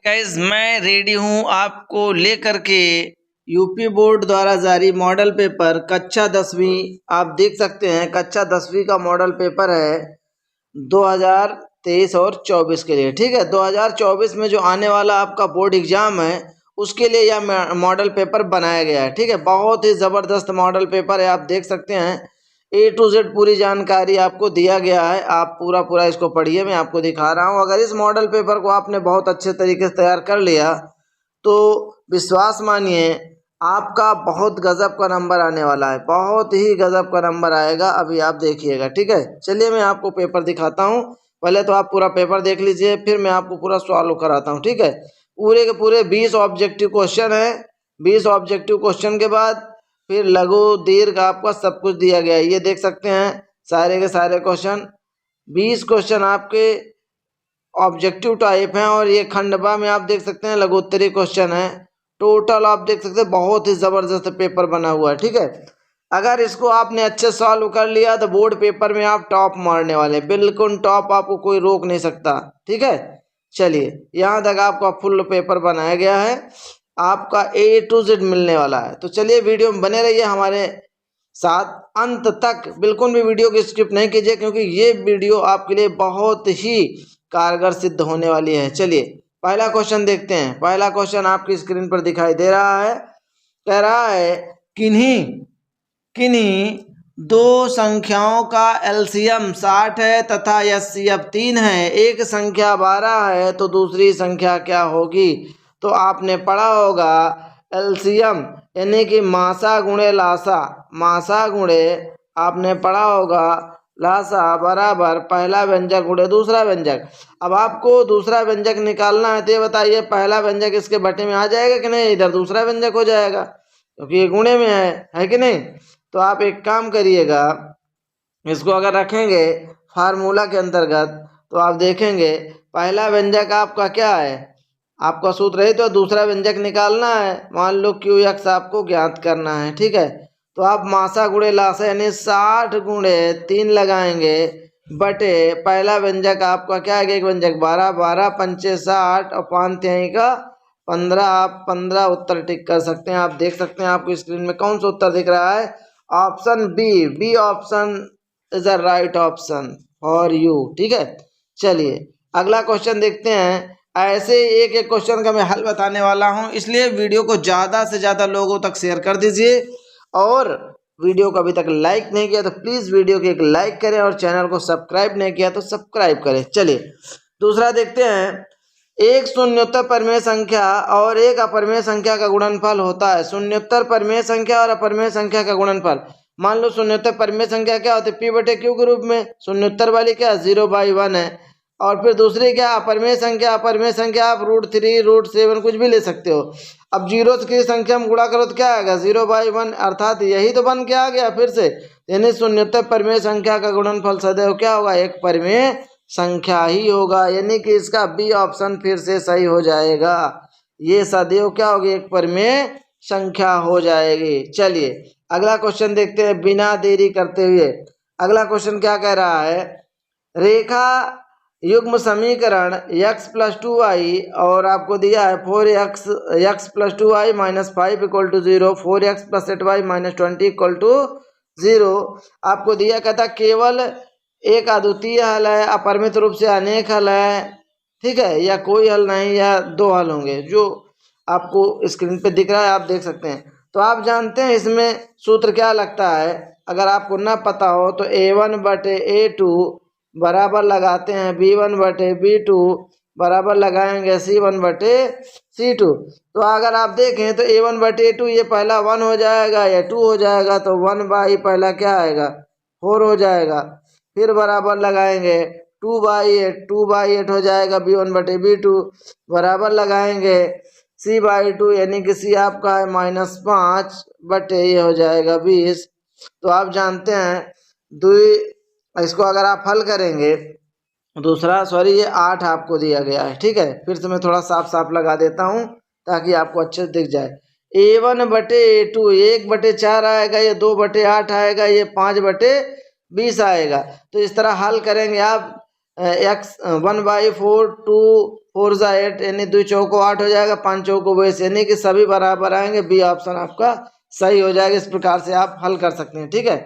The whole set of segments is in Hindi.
गाइस मैं रेडी हूँ आपको लेकर के यूपी बोर्ड द्वारा जारी मॉडल पेपर कक्षा 10वीं। आप देख सकते हैं कक्षा 10वीं का मॉडल पेपर है 2023 और 24 के लिए। ठीक है, 2024 में जो आने वाला आपका बोर्ड एग्जाम है उसके लिए यह मॉडल पेपर बनाया गया है। ठीक है, बहुत ही ज़बरदस्त मॉडल पेपर है। आप देख सकते हैं A to Z पूरी जानकारी आपको दिया गया है। आप पूरा इसको पढ़िए, मैं आपको दिखा रहा हूँ। अगर इस मॉडल पेपर को आपने बहुत अच्छे तरीके से तैयार कर लिया तो विश्वास मानिए आपका बहुत गजब का नंबर आने वाला है, बहुत ही गजब का नंबर आएगा। अभी आप देखिएगा। ठीक है, चलिए मैं आपको पेपर दिखाता हूँ। पहले तो आप पूरा पेपर देख लीजिए, फिर मैं आपको पूरा सॉल्व कराता हूँ। ठीक है, पूरे के पूरे 20 ऑब्जेक्टिव क्वेश्चन है। 20 ऑब्जेक्टिव क्वेश्चन के बाद फिर लघु दीर्घ आपका सब कुछ दिया गया है। ये देख सकते हैं सारे के सारे क्वेश्चन। 20 क्वेश्चन आपके ऑब्जेक्टिव टाइप हैं और ये खंडवा में आप देख सकते हैं लघुत्तरी क्वेश्चन है। टोटल आप देख सकते हैं बहुत ही ज़बरदस्त पेपर बना हुआ है। ठीक है, अगर इसको आपने अच्छे सॉल्व कर लिया तो बोर्ड पेपर में आप टॉप मारने वाले, बिल्कुल टॉप, आपको कोई रोक नहीं सकता। ठीक है, चलिए यहाँ तक आपका फुल पेपर बनाया गया है, आपका A to Z मिलने वाला है। तो चलिए वीडियो में बने रहिए हमारे साथ अंत तक, बिल्कुल भी वीडियो की स्किप नहीं कीजिए क्योंकि ये वीडियो आपके लिए बहुत ही कारगर सिद्ध होने वाली है। चलिए पहला क्वेश्चन देखते हैं। पहला क्वेश्चन आपकी स्क्रीन पर दिखाई दे रहा है। कह रहा है किन्हीं दो संख्याओं का एलसीएम 60 है तथा एचसीएफ 3 है। एक संख्या 12 है तो दूसरी संख्या क्या होगी? तो आपने पढ़ा होगा एलसीएम यानी कि मासा गुणे लासा, मासा गुणे आपने पढ़ा होगा लासा बराबर पहला व्यंजक गुणे दूसरा व्यंजक। अब आपको दूसरा व्यंजक निकालना है तो ये बताइए पहला व्यंजक इसके बटे में आ जाएगा कि नहीं? इधर दूसरा व्यंजक हो जाएगा क्योंकि ये गुणे में है कि नहीं? तो आप एक काम करिएगा, इसको अगर रखेंगे फार्मूला के अंतर्गत तो आप देखेंगे पहला व्यंजक आपका क्या है, आपका सूत्र है तो दूसरा व्यंजक निकालना है। मान लो क्यू एक्स आपको ज्ञात करना है। ठीक है, तो आप मासा गुणे लासा यानी 60 गुणे 3 लगाएंगे बटे पहला व्यंजक आपका क्या है, एक व्यंजक 12, 12 पंचे 60 और 5 तिहाई का 15। आप 15 उत्तर टिक कर सकते हैं। आप देख सकते हैं आपको स्क्रीन में कौन सा उत्तर दिख रहा है, option B option is a right option for you. ठीक है, चलिए अगला क्वेश्चन देखते हैं। ऐसे एक एक क्वेश्चन का मैं हल बताने वाला हूं, इसलिए वीडियो को ज़्यादा से ज़्यादा लोगों तक शेयर कर दीजिए और वीडियो को अभी तक लाइक नहीं किया तो प्लीज़ वीडियो को एक लाइक करें और चैनल को सब्सक्राइब नहीं किया तो सब्सक्राइब करें। चलिए दूसरा देखते हैं। एक शून्योत्तर परिमेय संख्या और एक अपरिमेय संख्या का गुणनफल होता है। शून्योत्तर परिमेय संख्या और अपरिमेय संख्या का गुणनफल, मान लो शून्योत्तर परिमेय संख्या क्या होती है, पी बटे क्यू के रूप में। शून्योत्तर वाली क्या 0/1 है। और फिर दूसरी क्या अपरिमेय संख्या, अपरिमेय संख्या आप √3 √7 कुछ भी ले सकते हो। अब जीरो की संख्या में गुणा करो तो क्या आएगा 0/1, अर्थात यही तो बन के आ गया फिर से। यानी शून्योत्तर परिमेय संख्या का गुणनफल सदैव क्या होगा, एक परिमेय संख्या ही होगा। यानी कि इसका बी ऑप्शन फिर से सही हो जाएगा। ये सदैव क्या होगी, एक परिमेय संख्या हो जाएगी। चलिए अगला क्वेश्चन देखते हैं बिना देरी करते हुए। अगला क्वेश्चन क्या कह रहा है, रेखा युग्म समीकरण x + 2y और आपको दिया है 4x + 2y - 5 = 0, 4x + 8y - 20 = 0 आपको दिया। कहता केवल एक अद्वितीय हल है, अपरिमित रूप से अनेक हल है। ठीक है, या कोई हल नहीं या दो हल होंगे, जो आपको स्क्रीन पे दिख रहा है आप देख सकते हैं। तो आप जानते हैं इसमें सूत्र क्या लगता है, अगर आपको ना पता हो तो A1 बटे A2 बराबर लगाते हैं B1 बटे B2 बराबर लगाएंगे C1 बटे C2। तो अगर आप देखें तो A1 बटे A2 ये पहला 1 हो जाएगा या 2 हो जाएगा, तो 1/, पहला क्या आएगा 4 हो जाएगा। फिर बराबर लगाएंगे 2/8 हो जाएगा B1 बटे B2 बराबर लगाएंगे C/2 यानी कि C आपका है -5 बटे ये हो जाएगा 20। तो आप जानते हैं इसको अगर आप हल करेंगे ये 8 आपको दिया गया है। ठीक है, फिर से मैं थोड़ा साफ साफ लगा देता हूँ ताकि आपको अच्छे से दिख जाए। A1 बटे A2 1/4 आएगा, ये 2/8 आएगा, ये 5/20 आएगा। तो इस तरह हल करेंगे आप एक्स 1/4 2 4 ज़ा 8 यानी 2 चौको 8 हो जाएगा, 5 चौको 22 यानी कि सभी बराबर आएंगे। बी ऑप्शन आपका सही हो जाएगा। इस प्रकार से आप हल कर सकते हैं। ठीक है,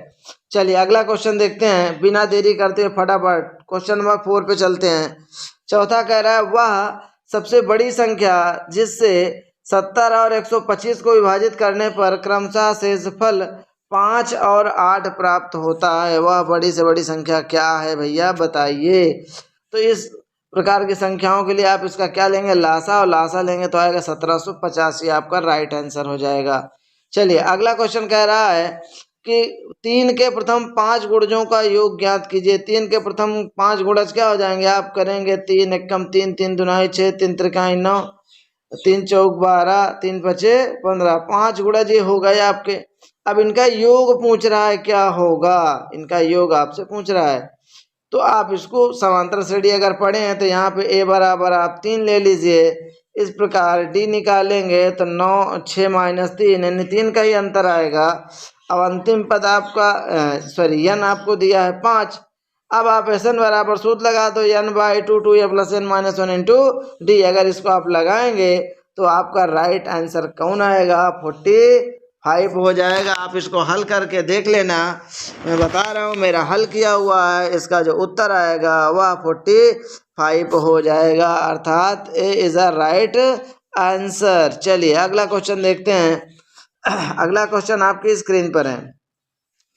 चलिए अगला क्वेश्चन देखते हैं बिना देरी करते हुए फटाफट। क्वेश्चन नंबर 4 पे चलते हैं। चौथा कह रहा है वह सबसे बड़ी संख्या जिससे 70 और 125 को विभाजित करने पर क्रमशः शेषफल 5 और 8 प्राप्त होता है, वह बड़ी से बड़ी संख्या क्या है भैया बताइए। तो इस प्रकार की संख्याओं के लिए आप इसका क्या लेंगे, लासा, और लासा लेंगे तो आएगा 1750। ये आपका राइट आंसर हो जाएगा। चलिए अगला क्वेश्चन कह रहा है कि 3 के प्रथम 5 गुणजों का योग ज्ञात कीजिए। 3 के प्रथम 5 गुणज क्या हो जाएंगे, आप करेंगे 3 एकम 3, 3 दुनाई 6, 3 त्रिकाई 9, 3 चौक 12, 3 पचे 15, 5 गुणज ये हो गए आपके। अब इनका योग पूछ रहा है, क्या होगा, इनका योग आपसे पूछ रहा है। तो आप इसको समांतर श्रेणी अगर पढ़े हैं तो यहाँ पे a बराबर आप 3 ले लीजिए। इस प्रकार d निकालेंगे तो 9 6 - 3 यानी 3 का ही अंतर आएगा। अब अंतिम पद आपका n आपको दिया है 5। अब आप Sn बराबर सूत्र लगा दो, n/2 2a + n - 1 × d। अगर इसको आप लगाएंगे तो आपका राइट आंसर कौन आएगा, 45 हो जाएगा। आप इसको हल करके देख लेना, मैं बता रहा हूँ मेरा हल किया हुआ है। इसका जो उत्तर आएगा वह 45 हो जाएगा, अर्थात A is a right answer. चलिए अगला क्वेश्चन देखते हैं। अगला क्वेश्चन आपकी स्क्रीन पर है।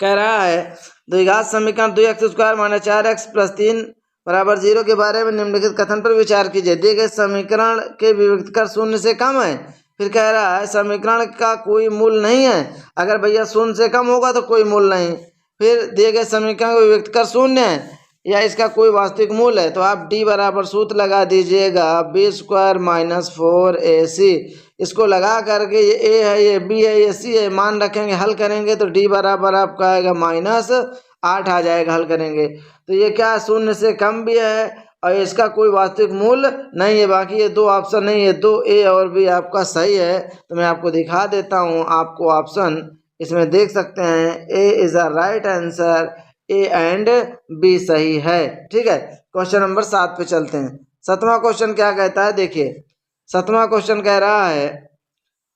कह रहा है द्विघात समीकरण 2x² - 4x + 3 = 0 के बारे में निम्नलिखित कथन पर विचार कीजिए। दिए गए समीकरण के विविक्तकर शून्य से कम है। फिर कह रहा है समीकरण का कोई मूल नहीं है। अगर भैया शून्य से कम होगा तो कोई मूल नहीं। फिर दिए गए समीकरण का विविक्तकर शून्य है या इसका कोई वास्तविक मूल है, तो आप d बराबर सूत्र लगा दीजिएगा, b² - 4ac। इसको लगा करके ये a है, ये b है, ये c है, मान रखेंगे, हल करेंगे तो d बराबर आपका आएगा -8 आ जाएगा हल करेंगे। तो ये क्या शून्य से कम भी है और इसका कोई वास्तविक मूल नहीं है। बाकी ये दो ऑप्शन नहीं है, 2a और b आपका सही है। तो मैं आपको दिखा देता हूँ, आपको ऑप्शन इसमें देख सकते हैं, a is a right answer, A and B सही है। ठीक है, क्वेश्चन नंबर 7 पे चलते हैं। 7वां क्वेश्चन क्या कहता है, देखिए 7वां क्वेश्चन कह रहा है,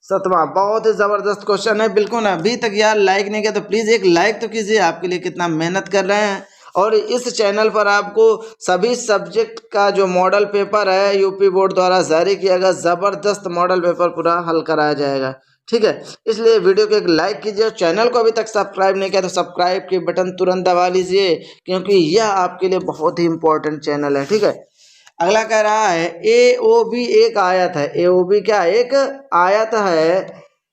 7वां बहुत ही जबरदस्त क्वेश्चन है। बिल्कुल अभी तक यार लाइक नहीं किया तो प्लीज एक लाइक तो कीजिए, आपके लिए कितना मेहनत कर रहे हैं। और इस चैनल पर आपको सभी सब्जेक्ट का जो मॉडल पेपर है यूपी बोर्ड द्वारा जारी किया गया जबरदस्त मॉडल पेपर पूरा हल कराया जाएगा। ठीक है, इसलिए वीडियो को एक लाइक कीजिए और चैनल को अभी तक सब्सक्राइब नहीं किया तो सब्सक्राइब के बटन तुरंत दबा लीजिए, क्योंकि यह आपके लिए बहुत ही इंपॉर्टेंट चैनल है। ठीक है, अगला कह रहा है AOB एक आयत है। AOB क्या, एक आयत है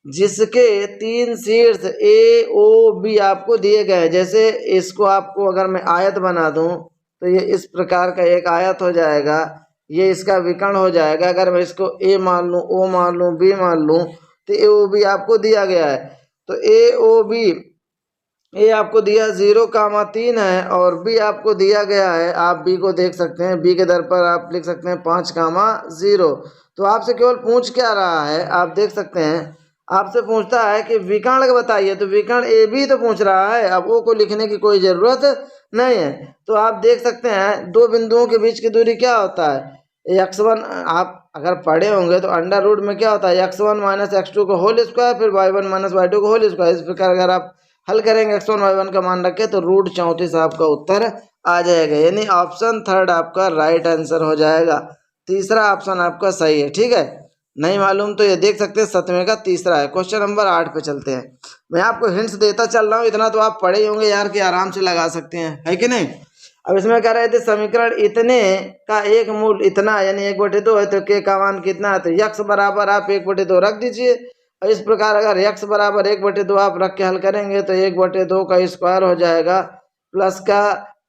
जिसके 3 शीर्ष AOB आपको दिए गए हैं। जैसे इसको आपको अगर मैं आयत बना दूं तो ये इस प्रकार का एक आयत हो जाएगा, ये इसका विकर्ण हो जाएगा। अगर मैं इसको A मान लूँ, O मान लूँ, B मान लूँ तो AOB आपको दिया गया है। तो AOB ए आपको दिया 0,3 है और बी आपको दिया गया है, आप बी को देख सकते हैं, बी के दर पर आप लिख सकते हैं 5,0। तो आपसे केवल पूछ क्या रहा है, आप देख सकते हैं, आपसे पूछता है कि विकर्ण बताइए। तो विकर्ण ए बी तो पूछ रहा है, अब ओ को लिखने की कोई ज़रूरत नहीं है। तो आप देख सकते हैं दो बिंदुओं के बीच की दूरी क्या होता है, x1। आप अगर पढ़े होंगे तो अंडर रूट में क्या होता है, x1 - x2 का होल स्क्वायर, फिर y1 - y2 का होल स्क्वायर। इस प्रकार अगर आप हल करेंगे x1 y1 का मान रखे तो रूट 34 आपका उत्तर आ जाएगा। यानी ऑप्शन 3 आपका राइट आंसर हो जाएगा। तीसरा ऑप्शन आपका सही है। ठीक है, नहीं मालूम तो ये देख सकते हैं 7वें का तीसरा है। क्वेश्चन नंबर 8 पे चलते हैं। मैं आपको हिंट्स देता चल रहा हूँ, इतना तो आप पढ़े ही होंगे यार कि आराम से लगा सकते हैं, है कि नहीं। अब इसमें कह रहे थे समीकरण इतने का एक मूल इतना यानी 1/2 है, तो के का मान कितना है, तो यक्स बराबर आप 1/2 रख दीजिए। और इस प्रकार अगर x बराबर 1/2 आप रख के हल करेंगे तो 1/2 का स्क्वायर हो जाएगा, प्लस का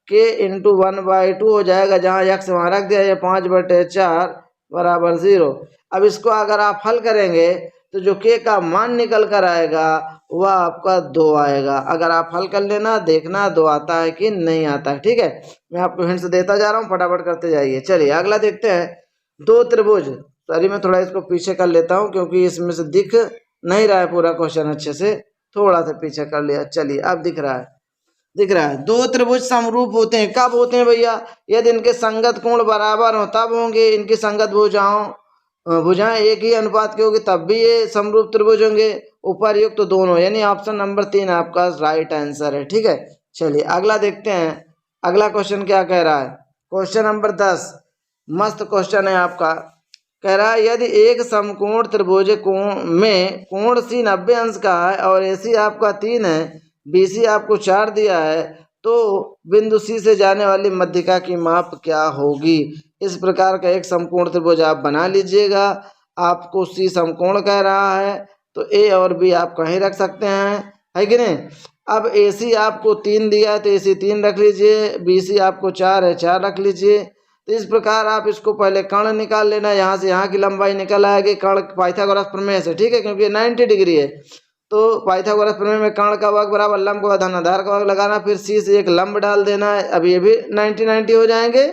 k × 1/2 हो जाएगा, जहाँ x वहाँ रख दिया, ये 5/4 = 0। अब इसको अगर आप हल करेंगे तो जो k का मान निकल कर आएगा वह आपका 2 आएगा। अगर आप हल कर लेना, देखना 2 आता है कि नहीं आता है। ठीक है, मैं आपको हिंट्स देता जा रहा हूँ, फटाफट करते जाइए। चलिए अगला देखते हैं, 2 त्रिभुज। सॉरी मैं थोड़ा इसको पीछे कर लेता हूँ क्योंकि इसमें से दिख नहीं रहा है पूरा क्वेश्चन अच्छे से, थोड़ा सा पीछे कर लिया। चलिए अब दिख रहा है। दिख रहा है। दो त्रिभुज समरूप होते हैं, कब होते हैं भैया? यदि इनके संगत कोण बराबर हो तब होंगे। इनकी संगत भुजाएं एक ही अनुपात की होगी तब भी ये समरूप त्रिभुज होंगे। उपर्युक्त तो दोनों, यानी ऑप्शन नंबर 3 आपका राइट आंसर है। ठीक है, चलिए अगला देखते हैं। अगला क्वेश्चन क्या कह रहा है? क्वेश्चन नंबर 10 मस्त क्वेश्चन है आपका। कह रहा है यदि एक समकोण त्रिभुज में कोण सी 90 अंश का है और एसी आपका 3 है, बीसी आपको 4 दिया है, तो बिंदु सी से जाने वाली मध्यिका की माप क्या होगी? इस प्रकार का एक समकोण त्रिभुज आप बना लीजिएगा। आपको सी समकोण कह रहा है तो ए और बी आप कहीं रख सकते हैं, है कि नहीं? अब ए सी आपको 3 दिया है तो ए सी 3 रख लीजिए, बी सी आपको 4 है 4 रख लीजिए। तो इस प्रकार आप इसको पहले कर्ण निकाल लेना, यहाँ से यहाँ की लंबाई निकल आएगी कर्ण पाइथागोरस प्रमेय से। ठीक है, क्योंकि 90 डिग्री है तो पाइथागोरस प्रमेय में कर्ण का वर्ग बराबर लंब का धन आधार का वर्ग लगाना, फिर सी से एक लंब डाल देना है। अब ये भी 90 हो जाएंगे।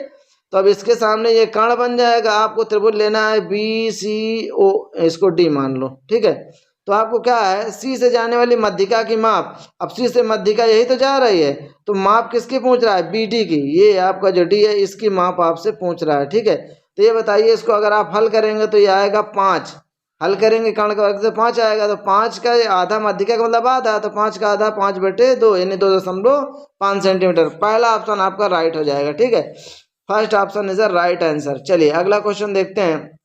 तो अब इसके सामने ये कर्ण बन जाएगा। आपको त्रिभुज लेना है बी सी ओ, इसको डी मान लो। ठीक है, तो आपको क्या है? सी से जाने वाली मध्यिका की माप। अब सी से मध्यिका यही तो जा रही है, तो माप किसकी पूछ रहा है? बी डी की। ये आपका जो डी है इसकी माप आपसे पूछ रहा है। ठीक है, तो ये बताइए इसको अगर आप हल करेंगे तो ये आएगा 5। हल करेंगे कर्ण का वर्ग से 5 आएगा, तो 5 का आधा मध्यिका का मतलब आधा, तो 5 का आधा 5/2 यानी 2.5 सेंटीमीटर। पहला ऑप्शन आपका राइट हो जाएगा। ठीक है, first option is a right answer. चलिए अगला क्वेश्चन देखते हैं।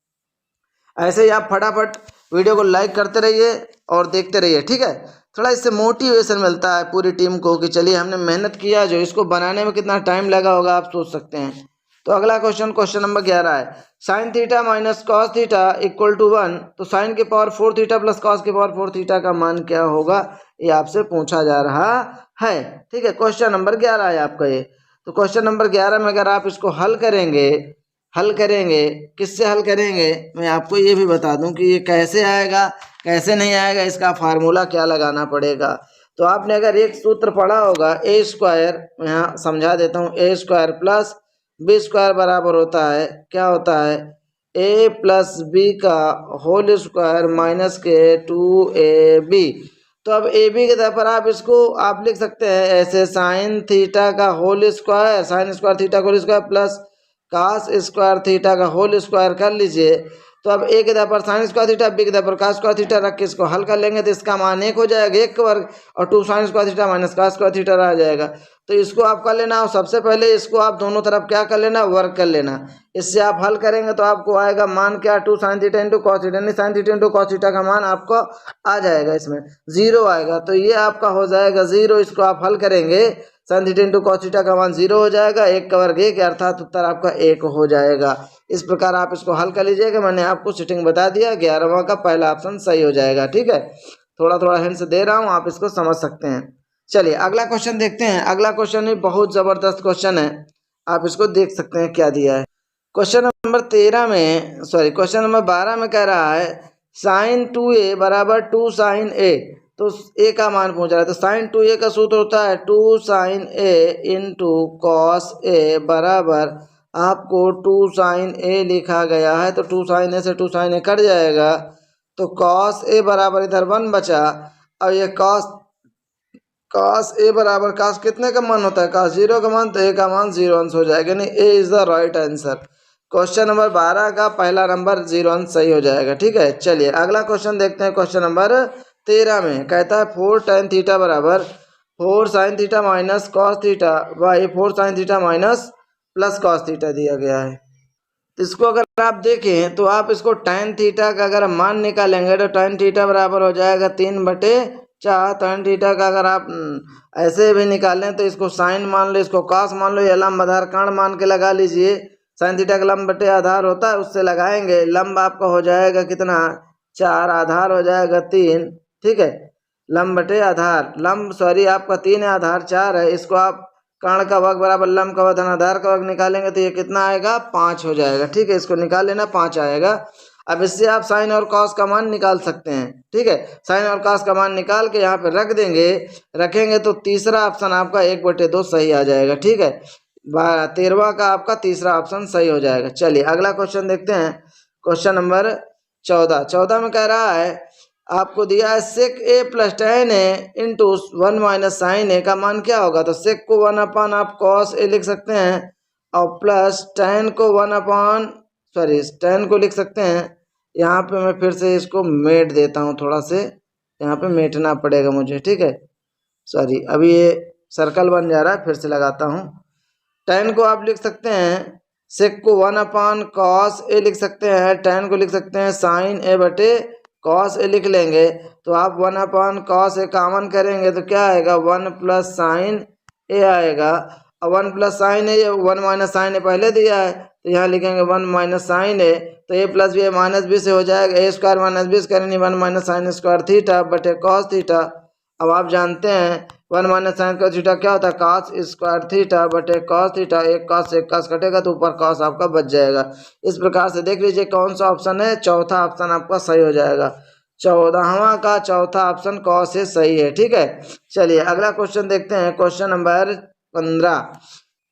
ऐसे ही आप फटाफट वीडियो को लाइक करते रहिए और देखते रहिए। ठीक है, थोड़ा इससे मोटिवेशन मिलता है पूरी टीम को कि चलिए हमने मेहनत किया। जो इसको बनाने में कितना टाइम लगा होगा आप सोच सकते हैं। तो अगला क्वेश्चन, क्वेश्चन नंबर 11 है sine theta minus cos theta equal to 1, तो साइन के पावर 4 थीटा प्लस कॉस के पावर 4 थीटा का मान क्या होगा? ये आपसे पूछा जा रहा है। ठीक है, क्वेश्चन नंबर 11 है आपका ये। तो क्वेश्चन नंबर 11 में अगर आप इसको हल करेंगे किससे हल करेंगे मैं आपको ये भी बता दूं कि ये कैसे आएगा कैसे नहीं आएगा, इसका फार्मूला क्या लगाना पड़ेगा। तो आपने अगर एक सूत्र पढ़ा होगा ए स्क्वायर, यहाँ समझा देता हूँ, ए स्क्वायर प्लस बी स्क्वायर बराबर होता है, क्या होता है? ए प्लस बी का होल स्क्वायर माइनस के 2ab। तो अब ए बी के तौर पर आप इसको आप लिख सकते हैं ऐसे, साइन थीटा का whole square, sine square theta का whole square plus cos square theta का होल स्क्वायर कर लीजिए। तो अब ए के दर पर साइन स्क्वायर थीटा, बी के दर पर कास स्क्वायर थीटा रख के इसको हल कर लेंगे तो इसका मान 1 हो जाएगा, 1 का वर्ग, और 2 sine square theta minus cos square theta रह जाएगा। तो इसको आप कर लेना, और सबसे पहले इसको आप दोनों तरफ क्या कर लेना? वर्ग कर लेना। इससे आप हल करेंगे तो आपको आएगा मान क्या? 2 sine theta into cos theta, यानी sine theta into cos theta का मान आपको आ जाएगा, इसमें 0 आएगा। तो ये आपका हो जाएगा 0। इसको आप हल करेंगे, sign theta into cos theta का मान 0 हो जाएगा, 1 का वर्ग 1, अर्थात उत्तर आपका 1 हो जाएगा। इस प्रकार आप इसको हल कर लीजिएगा। मैंने आपको सेटिंग बता दिया, 11वां का पहला ऑप्शन सही हो जाएगा। ठीक है, थोड़ा थोड़ा हिंट्स दे रहा हूँ, आप इसको समझ सकते हैं। चलिए अगला क्वेश्चन देखते हैं। अगला क्वेश्चन भी बहुत ज़बरदस्त क्वेश्चन है, आप इसको देख सकते हैं क्या दिया है। क्वेश्चन नंबर 12 में कह रहा है साइन 2a बराबर 2 साइन a, तो ए का मान पूछ रहा है। तो साइन 2a का सूत्र होता है 2 sine a into cos a बराबर, आपको 2 साइन a लिखा गया है तो 2 साइन a से 2 साइन a कट जाएगा, तो कॉस a बराबर इधर 1 बचा। और ये कॉस a बराबर कॉस कितने का मान होता है? कॉस 0 का मान, तो a का मान 0 अंश हो जाएगा, यानी a is the right answer. Question number 12 का पहला नंबर 0 अंश सही हो जाएगा। ठीक है, चलिए अगला क्वेश्चन देखते हैं। क्वेश्चन नंबर 13 में कहता है 4 tan थीटा बराबर 4 sign theta minus cos theta by 4 sign theta minus plus cos theta दिया गया है। तो इसको अगर आप देखें तो आप इसको tan थीटा का अगर मान निकालेंगे तो tan थीटा बराबर हो जाएगा 3/4। tan थीटा का अगर आप ऐसे भी निकालें तो इसको साइन मान लो, इसको कॉस मान लो, या लंब आधार कर्ण मान के लगा लीजिए। साइन थीटा का लंब बटे आधार होता है, उससे लगाएंगे। लंब आपका हो जाएगा कितना? 4, आधार हो जाएगा 3। ठीक है, लंब बटे आधार, लंब सॉरी आपका 3 है, आधार 4 है। इसको आप कर्ण का वर्ग बराबर लंब का वर्ग आधार का वर्ग निकालेंगे तो ये कितना आएगा? 5 हो जाएगा। ठीक है, इसको निकाल लेना, 5 आएगा। अब इससे आप साइन और कॉस का मान निकाल सकते हैं। ठीक है, साइन और कॉस का मान निकाल के यहाँ पे रख देंगे, रखेंगे तो तीसरा ऑप्शन आपका 1/2 सही आ जाएगा। ठीक है, 13वां का आपका तीसरा ऑप्शन सही हो जाएगा। चलिए अगला क्वेश्चन देखते हैं। क्वेश्चन नंबर 14 में कह रहा है आपको दिया है सेक ए प्लस tan ए इंटू 1 माइनस साइन ए का मान क्या होगा, तो सेक को 1 अपान आप कॉस ए लिख सकते हैं और प्लस tan को 1 अपान tan को लिख सकते हैं। यहाँ पे मैं फिर से इसको मेट देता हूँ, थोड़ा से यहाँ पे मेटना पड़ेगा मुझे, ठीक है। सॉरी, अभी ये सर्कल बन जा रहा है, फिर से लगाता हूँ। tan को आप लिख सकते हैं सेक को 1 अपान कॉस ए लिख सकते हैं, tan को लिख सकते हैं साइन ए बटे कॉस ए लिख लेंगे। तो आप 1 अपान कॉस ए कॉमन करेंगे तो क्या आएगा, 1 प्लस साइन ए आएगा। और 1 प्लस साइन ए, 1 माइनस साइन ए पहले दिया है तो यहाँ लिखेंगे 1 माइनस साइन ए, तो a plus b minus b से हो जाएगा a square minus b square 1 minus sine square theta बटे कॉस थीटा। अब आप जानते हैं 1 माइनस साइन स्क्वायर थीटा क्या होता है, कॉस स्क्वायर थीटा बटे कॉस थीटा। एक कॉस से एक कॉस कटेगा तो ऊपर कॉस आपका बच जाएगा। इस प्रकार से देख लीजिए कौन सा ऑप्शन है, चौथा ऑप्शन आपका सही हो जाएगा। 14वां का चौथा ऑप्शन कॉस से सही है, ठीक है। चलिए अगला क्वेश्चन देखते हैं, क्वेश्चन नंबर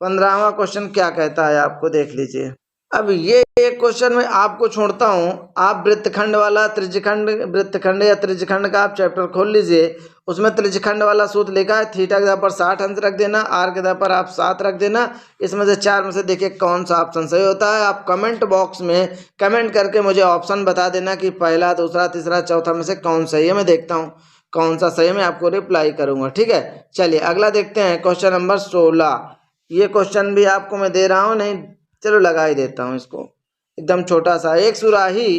15वां क्वेश्चन क्या कहता है आपको देख लीजिए। अब ये एक क्वेश्चन में आपको छोड़ता हूँ, आप वृत्तखंड वाला वृत्तखंड या त्रिज्यखंड का आप चैप्टर खोल लीजिए। उसमें त्रिज्यखंड वाला सूत्र लिखा है, थीटा के आधार पर 60 अंश रख देना, आर के आधार पर आप 7 रख देना। इसमें से 4 में से देखिए कौन सा ऑप्शन सही होता है। आप कमेंट बॉक्स में कमेंट करके मुझे ऑप्शन बता देना कि पहला, दूसरा, तीसरा, चौथा में से कौन सही है। मैं देखता हूँ कौन सा सही है, मैं आपको रिप्लाई करूँगा, ठीक है। चलिए अगला देखते हैं, क्वेश्चन नंबर 16। ये क्वेश्चन भी आपको मैं दे रहा हूँ, नहीं चलो लगा ही देता हूँ इसको, एकदम छोटा सा। एक सुराही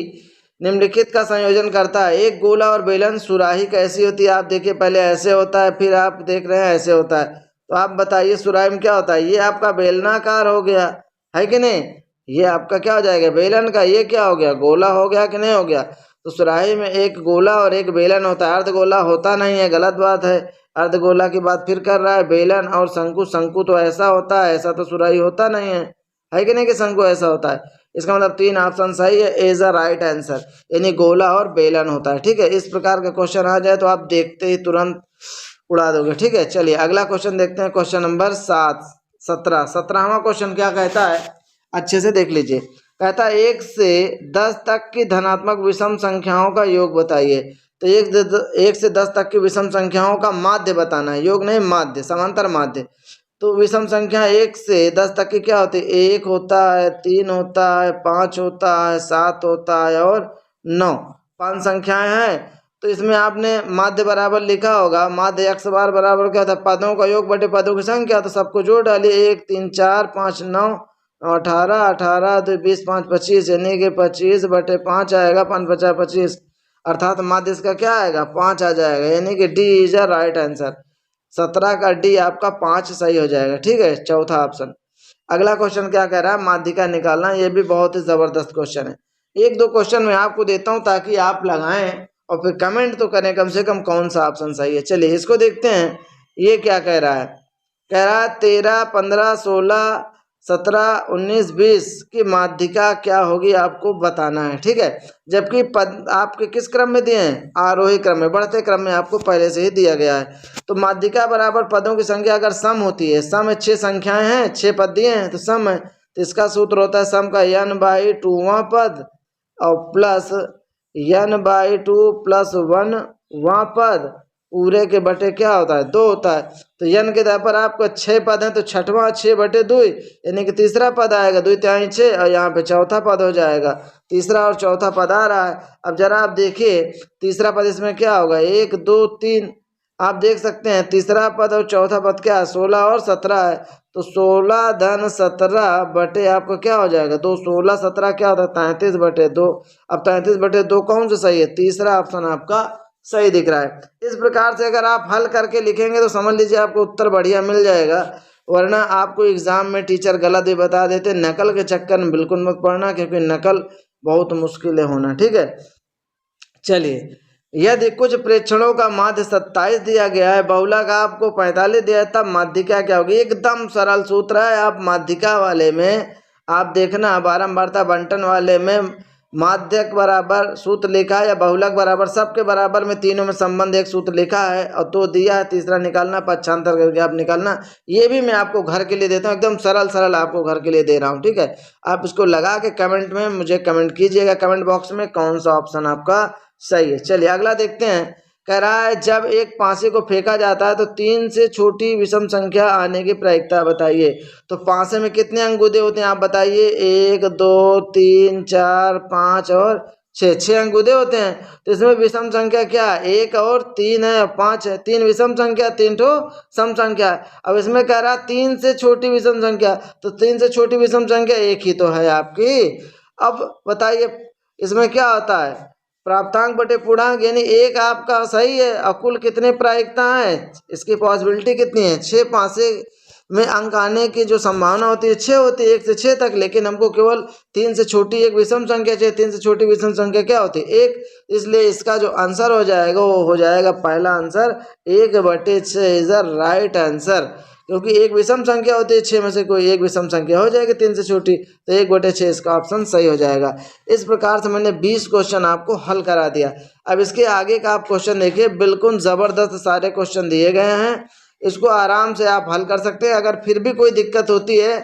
निम्नलिखित का संयोजन करता है, एक गोला और बेलन। सुराही कैसी होती है, आप देखिए पहले ऐसे होता है, फिर आप देख रहे हैं ऐसे होता है। तो आप बताइए सुराही में क्या होता है, ये आपका बेलनाकार हो गया है कि नहीं, ये आपका क्या हो जाएगा बेलन का, ये क्या हो गया गोला हो गया कि नहीं हो गया। तो सुराही में एक गोला और एक बेलन होता है, अर्धगोला होता नहीं है, गलत बात है। अर्धगोला की बात फिर कर रहा है, बेलन और शंकु, शंकु तो ऐसा होता है, ऐसा तो सुराही होता नहीं है कि नहीं कि शंकु ऐसा होता है। इसका मतलब 3 ऑप्शन सही है, इज अ राइट आंसर, यानी गोला और बेलन होता है, ठीक है। इस प्रकार का क्वेश्चन आ जाए तो आप देखते ही तुरंत उड़ा दोगे, ठीक है। चलिए अगला क्वेश्चन देखते हैं, क्वेश्चन नंबर 17वां क्वेश्चन क्या कहता है, अच्छे से देख लीजिए। कहता है 1 से 10 तक की धनात्मक विषम संख्याओं का योग बताइए। तो 1 से 10 तक की विषम संख्याओं का माध्य बताना है, योग नहीं माध्य, समांतर माध्य। तो विषम संख्या 1 से 10 तक की क्या होती है, 1 होता है, 3 होता है, 5 होता है, 7 होता है और 9, 5 संख्याएं हैं। तो इसमें आपने माध्य बराबर लिखा होगा, माध्य x बार बराबर क्या था, पदों का योग बटे पदों की संख्या। तो सबको जोड़ डालिए, 1 3 4 5 9 18 18 2 20 5 25, यानी कि 25 बटे 5 आएगा, 5 50 25, अर्थात माध्य इसका क्या आएगा 5 आ जाएगा, यानी कि D is a right answer. 17 का डी आपका 5 सही हो जाएगा, ठीक है, चौथा ऑप्शन। अगला क्वेश्चन क्या कह रहा है, माध्यिका निकालना। ये भी बहुत ही जबरदस्त क्वेश्चन है। 1-2 क्वेश्चन मैं आपको देता हूं ताकि आप लगाएं और फिर कमेंट तो करें कम से कम कौन सा ऑप्शन सही है। चलिए इसको देखते हैं, ये क्या कह रहा है, कह रहा है 13 15 16 17 19 20 की माध्यिका क्या होगी आपको बताना है, ठीक है। जबकि पद आपके किस क्रम में दिए हैं, आरोही क्रम में, बढ़ते क्रम में आपको पहले से ही दिया गया है। तो माध्यिका बराबर पदों की संख्या अगर सम होती है, सम 6 संख्याएं हैं, 6 पद दिए हैं तो सम है, तो इसका सूत्र होता है सम का n/2वां पद और प्लस n/2 प्लस 1वां पद पूरे के बटे क्या होता है 2 होता है। तो n के आधार पर आपको 6 पद हैं, तो 6वां 6 बटे 2, यानी कि तीसरा पद आएगा, 2 तिहाई 6 और यहाँ पे चौथा पद हो जाएगा। तीसरा और चौथा पद आ रहा है। अब जरा आप देखिए तीसरा पद इसमें क्या होगा, 1 2 3, आप देख सकते हैं तीसरा पद और चौथा पद क्या है 16 और 17 है। तो 16 धन 17 बटे आपको क्या हो जाएगा 2, 16 17 क्या होता है 33 बटे 2। अब 33 बटे 2 कौन सा सही है, तीसरा ऑप्शन आपका सही दिख रहा है। इस प्रकार से अगर आप हल करके लिखेंगे तो समझ लीजिए आपको उत्तर बढ़िया मिल जाएगा, वरना आपको एग्जाम में टीचर गलत भी बता देते। नकल के चक्कर में बिल्कुल मत पड़ना, क्योंकि नकल बहुत मुश्किल है होना, ठीक है। चलिए यदि कुछ प्रेक्षणों का माध्य 27 दिया गया है, बहुला का आपको 45 दिया है, तब माध्यिका क्या होगी। एकदम सरल सूत्र है। आप माध्यिका वाले में आप देखना, बारंबारता बंटन वाले में माध्यक बराबर सूत्र लिखा है या बहुलक बराबर, सबके बराबर में तीनों में संबंध एक सूत्र लिखा है और तो दिया है, तीसरा निकालना, पक्षांतर करके आप निकालना। ये भी मैं आपको घर के लिए देता हूँ, एकदम सरल आपको घर के लिए दे रहा हूँ, ठीक है। आप इसको लगा के कमेंट में मुझे कमेंट कीजिएगा, कमेंट बॉक्स में कौन सा ऑप्शन आपका सही है। चलिए अगला देखते हैं। कह रहा है जब एक पासे को फेंका जाता है तो 3 से छोटी विषम संख्या आने की प्रायिकता बताइए। तो पासे में कितने अंगूठे होते हैं आप बताइए। 1 2 3 4 5 और 6, 6 अंगूठे होते हैं। तो इसमें विषम संख्या क्या है, 1 और 3 है, 5 है। 3 विषम संख्या, 3 ठो सम संख्या है। अब इसमें कह रहा 3 से छोटी विषम संख्या, तो 3 से छोटी विषम संख्या एक ही तो है आपकी। अब बताइए इसमें क्या होता है, प्राप्तांक बटे पूर्णांक, यानी एक आपका सही है और कुल कितने प्रायिकता है, इसकी पॉसिबिलिटी कितनी है, 6 पासे में अंक आने की जो संभावना होती है 6 होती है, 1 से 6 तक। लेकिन हमको केवल 3 से छोटी एक विषम संख्या चाहिए। 3 से छोटी विषम संख्या क्या होती है, 1। इसलिए इसका जो आंसर हो जाएगा वो हो जाएगा पहला answer 1/6 is the right answer. क्योंकि एक विषम संख्या होती है 6 में से कोई एक विषम संख्या हो जाएगी 3 से छोटी, तो 1/6 इसका ऑप्शन सही हो जाएगा। इस प्रकार से मैंने 20 क्वेश्चन आपको हल करा दिया। अब इसके आगे का आप क्वेश्चन देखिए, बिल्कुल ज़बरदस्त सारे क्वेश्चन दिए गए हैं। इसको आराम से आप हल कर सकते हैं। अगर फिर भी कोई दिक्कत होती है,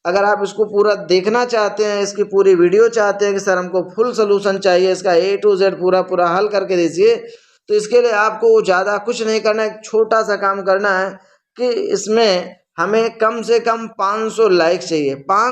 अगर आप इसको पूरा देखना चाहते हैं, इसकी पूरी वीडियो चाहते हैं कि सर हमको फुल सोल्यूशन चाहिए, इसका A to Z पूरा हल करके दीजिए, तो इसके लिए आपको ज़्यादा कुछ नहीं करना है, एक छोटा सा काम करना है कि इसमें हमें कम से कम 500 लाइक चाहिए। 5